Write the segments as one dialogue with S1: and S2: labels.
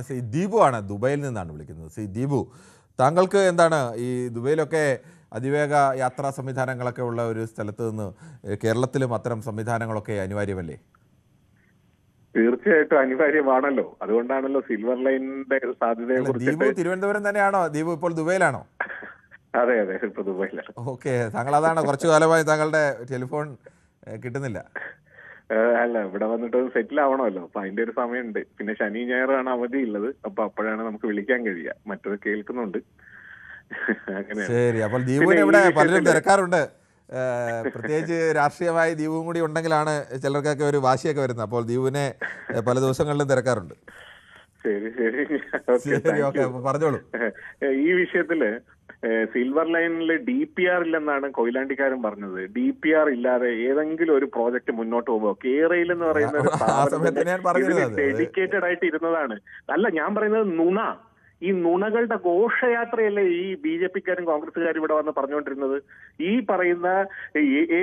S1: ശ്രീ ദീപു ആണ് ദുബൈയിൽ നിന്നാണ് വിളിക്കുന്നത്. ശ്രീ ദീപു, താങ്കൾക്ക് എന്താണ് ഈ ദുബൈയിലൊക്കെ അതിവേഗ യാത്രാ സംവിധാനങ്ങളൊക്കെ ഉള്ള ഒരു സ്ഥലത്ത് നിന്ന് കേരളത്തിലും അത്തരം സംവിധാനങ്ങളൊക്കെ അനിവാര്യമല്ലേ?
S2: തീർച്ചയായിട്ടും അനിവാര്യമാണല്ലോ. അതുകൊണ്ടാണല്ലോ സിൽവർ ലൈനിന്റെ സാധ്യതയെ കുറിച്ച്.
S1: ദീപു തിരുവനന്തപുരം തന്നെയാണോ? ദീപു ഇപ്പോൾ ദുബൈയിലാണോ?
S2: അതെ അതെ, ഇപ്പൊ ദുബൈയിലാണ്.
S1: ഓക്കെ, താങ്കൾ അതാണ് കുറച്ചു കാലമായി താങ്കളുടെ ടെലിഫോൺ കിട്ടുന്നില്ല.
S2: അല്ല, ഇവിടെ വന്നിട്ട് സെറ്റിൽ ആവണമല്ലോ, അപ്പൊ അതിന്റെ ഒരു സമയമുണ്ട്. പിന്നെ ശനി ഞായറാണ് അവധി ഉള്ളത്, അപ്പൊ അപ്പോഴാണ് നമുക്ക് വിളിക്കാൻ കഴിയുക. മറ്റത് കേൾക്കുന്നുണ്ട്.
S1: ശരി, അപ്പോൾ ദീപുവിനെ ഇവിടെ പലരും തിരക്കാറുണ്ട്. പ്രത്യേകിച്ച് രാഷ്ട്രീയമായി ദീപുവും കൂടി ഉണ്ടെങ്കിലാണ് ചിലർക്കൊക്കെ ഒരു വാശിയൊക്കെ വരുന്നത്. അപ്പോൾ ദീപുവിനെ പല ദിവസങ്ങളിലും തിരക്കാറുണ്ട്.
S2: ശരി ശരി,
S1: പറഞ്ഞോളൂ.
S2: ഈ വിഷയത്തില് സിൽവർ ലൈനിൽ DPR ഇല്ലെന്നാണ് കൊയിലാണ്ടിക്കാരൻ പറഞ്ഞത്. DPR ഇല്ലാതെ ഏതെങ്കിലും ഒരു പ്രോജക്ട് മുന്നോട്ട് പോകുമ്പോൾ കേരയിൽ എന്ന് പറയുന്ന ഡെഡിക്കേറ്റഡ് ആയിട്ട് ഇരുന്നതാണ്. അല്ല, ഞാൻ പറയുന്നത് ഈ നുണകളുടെ ഘോഷയാത്രയല്ലേ ഈ BJP-ക്കാരും കോൺഗ്രസ്സുകാരും ഇവിടെ വന്ന് പറഞ്ഞുകൊണ്ടിരുന്നത്. ഈ പറയുന്ന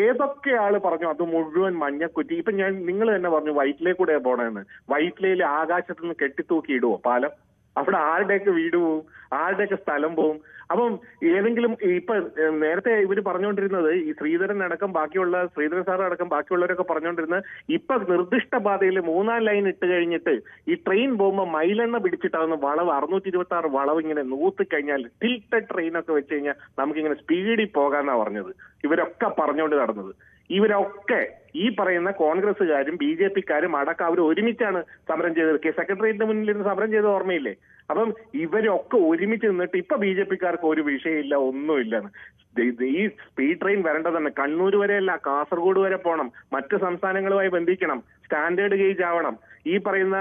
S2: ഏതൊക്കെ ആള് പറഞ്ഞു അത് മുഴുവൻ മഞ്ഞക്കുറ്റി. ഇപ്പൊ നിങ്ങൾ തന്നെ പറഞ്ഞു വൈറ്റ്ലേ കൂടെ പോണേന്ന്. വൈറ്റ്ലേയിൽ ആകാശത്ത് നിന്ന് കെട്ടിത്തൂക്കി ഇടുവോ പാലം? അവിടെ ആരുടെയൊക്കെ വീട് പോവും, ആരുടെയൊക്കെ സ്ഥലം പോവും? അപ്പം ഏതെങ്കിലും ഇപ്പൊ നേരത്തെ ഇവര് പറഞ്ഞുകൊണ്ടിരുന്നത് ഈ ശ്രീധരൻ സാർ അടക്കം ബാക്കിയുള്ളവരൊക്കെ പറഞ്ഞുകൊണ്ടിരുന്നത് ഇപ്പൊ നിർദ്ദിഷ്ട പാതയിൽ 3-ാം ലൈൻ ഇട്ട് കഴിഞ്ഞിട്ട് ഈ ട്രെയിൻ പോകുമ്പോൾ മൈലെണ്ണ പിടിച്ചിട്ടാവുന്ന വളവ് 626 വളവ് ഇങ്ങനെ നൂത്തി കഴിഞ്ഞാൽ ടിൽറ്റഡ് ട്രെയിനൊക്കെ വെച്ച് കഴിഞ്ഞാൽ നമുക്കിങ്ങനെ സ്പീഡിൽ പോകാന്നാ പറഞ്ഞത്. ഇവരൊക്കെ പറഞ്ഞുകൊണ്ട് നടന്നത്. ഇവരൊക്കെ ഈ പറയുന്ന കോൺഗ്രസ്സുകാരും BJP-ക്കാരും അടക്കം അവർ ഒരുമിച്ചാണ് സമരം ചെയ്തത്. സെക്രട്ടേറിയറ്റിന് മുന്നിൽ ഇരുന്ന് സമരം ചെയ്ത് ഓർമ്മയില്ലേ? അപ്പം ഇവരൊക്കെ ഒരുമിച്ച് നിന്നിട്ട് ഇപ്പൊ BJP-ക്കാർക്ക് ഒരു വിഷയമില്ല, ഒന്നുമില്ലെന്ന്. ഈ സ്പീഡ് ട്രെയിൻ വരേണ്ടത് തന്നെ കണ്ണൂർ വരെയല്ല, കാസർഗോഡ് വരെ പോകണം, മറ്റ് സംസ്ഥാനങ്ങളുമായി ബന്ധിക്കണം, സ്റ്റാൻഡേർഡ് ഗേജ് ആവണം. ഈ പറയുന്ന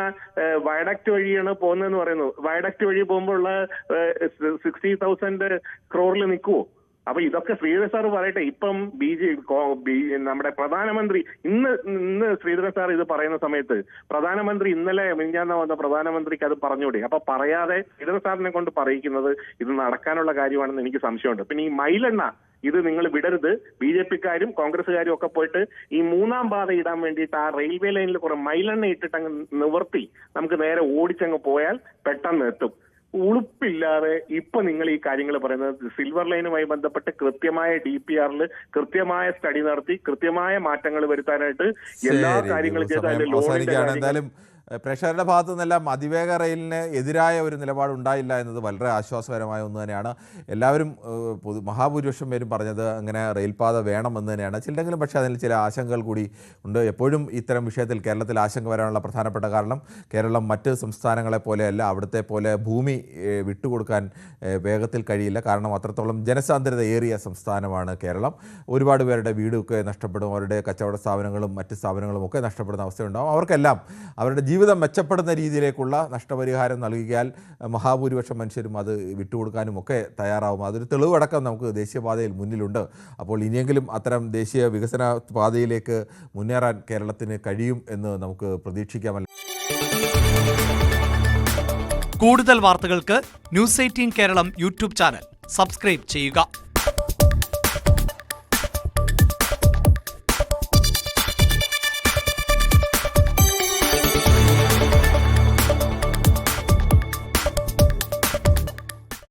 S2: വയഡക്ട് വഴിയാണ് പോകുന്നതെന്ന് പറയുന്നു. വയഡക്ട് വഴി പോകുമ്പോൾ ഉള്ള 60,000 crore നിൽക്കുവോ? അപ്പൊ ഇതൊക്കെ ശ്രീധരൻ സാർ പറയട്ടെ. ഇപ്പം നമ്മുടെ പ്രധാനമന്ത്രി ഇന്ന് ശ്രീധരൻ സാർ ഇത് പറയുന്ന സമയത്ത് പ്രധാനമന്ത്രി ഇന്നലെ മിനിഞ്ഞാന്ന് വന്ന പ്രധാനമന്ത്രിക്ക് അത് പറഞ്ഞൂടെ? അപ്പൊ പറയാതെ ശ്രീധരൻ സാറിനെ കൊണ്ട് പറയിക്കുന്നത് ഇത് നടക്കാനുള്ള കാര്യമാണെന്ന് എനിക്ക് സംശയമുണ്ട്. പിന്നെ ഈ മൈലെണ്ണ ഇത് നിങ്ങൾ വിടരുത്. BJP-ക്കാരും കോൺഗ്രസ്സുകാരും ഒക്കെ പോയിട്ട് ഈ 3-ാം പാത ഇടാൻ വേണ്ടിയിട്ട് ആ റെയിൽവേ ലൈനിൽ കുറെ മൈലെണ്ണ ഇട്ടിട്ട് അങ്ങ് നിവർത്തി നമുക്ക് നേരെ ഓടിച്ചങ്ങ് പോയാൽ പെട്ടെന്ന് എത്തും. ഉളുപ്പില്ലാതെ ഇപ്പൊ നിങ്ങൾ ഈ കാര്യങ്ങൾ പറയുന്നത് സിൽവർ ലൈനുമായി ബന്ധപ്പെട്ട് കൃത്യമായ DPR-ൽ കൃത്യമായ സ്റ്റഡി നടത്തി കൃത്യമായ മാറ്റങ്ങൾ വരുത്താനായിട്ട് എല്ലാ കാര്യങ്ങളും ചെയ്താലും
S1: പ്രേക്ഷകരുടെ ഭാഗത്തു നിന്നെല്ലാം അതിവേഗ റെയിലിന് എതിരായ ഒരു നിലപാടുണ്ടായില്ല എന്നത് വളരെ ആശ്വാസകരമായ ഒന്ന് തന്നെയാണ്. എല്ലാവരും മഹാഭൂരിപക്ഷം പേരും പറഞ്ഞത് അങ്ങനെ റെയിൽപാത വേണമെന്ന് തന്നെയാണ്. ചിലരെങ്കിലും പക്ഷേ അതിൽ ചില ആശങ്കകൾ കൂടി ഉണ്ട്. എപ്പോഴും ഇത്തരം വിഷയത്തിൽ കേരളത്തിൽ ആശങ്ക വരാനുള്ള പ്രധാനപ്പെട്ട കാരണം കേരളം മറ്റ് സംസ്ഥാനങ്ങളെ പോലെയല്ല, അവിടുത്തെ പോലെ ഭൂമി വിട്ടുകൊടുക്കാൻ വേഗത്തിൽ കഴിയില്ല. കാരണം അത്രത്തോളം ജനസാന്ദ്രത ഏറിയ സംസ്ഥാനമാണ് കേരളം. ഒരുപാട് പേരുടെ വീടൊക്കെ നഷ്ടപ്പെടും, അവരുടെ കച്ചവട സ്ഥാപനങ്ങളും മറ്റ് സ്ഥാപനങ്ങളും ഒക്കെ നഷ്ടപ്പെടുന്ന അവസ്ഥയുണ്ടാകും. അവർക്കെല്ലാം അവരുടെ ജീവിതം മെച്ചപ്പെടുന്ന രീതിയിലേക്കുള്ള നഷ്ടപരിഹാരം നൽകിയാൽ മഹാഭൂരിപക്ഷം മനുഷ്യരും അത് വിട്ടുകൊടുക്കാനും ഒക്കെ തയ്യാറാവും. അതൊരു തെളിവടക്കം നമുക്ക് ദേശീയപാതയിൽ മുന്നിലുണ്ട്. അപ്പോൾ ഇനിയെങ്കിലും അത്തരം ദേശീയ വികസന പാതയിലേക്ക് മുന്നേറാൻ കേരളത്തിന് കഴിയും എന്ന് നമുക്ക് പ്രതീക്ഷിക്കാമല്ലോ.
S3: കൂടുതൽ വാർത്തകൾക്ക് News 18 Keralam YouTube channel subscribe ചെയ്യുക.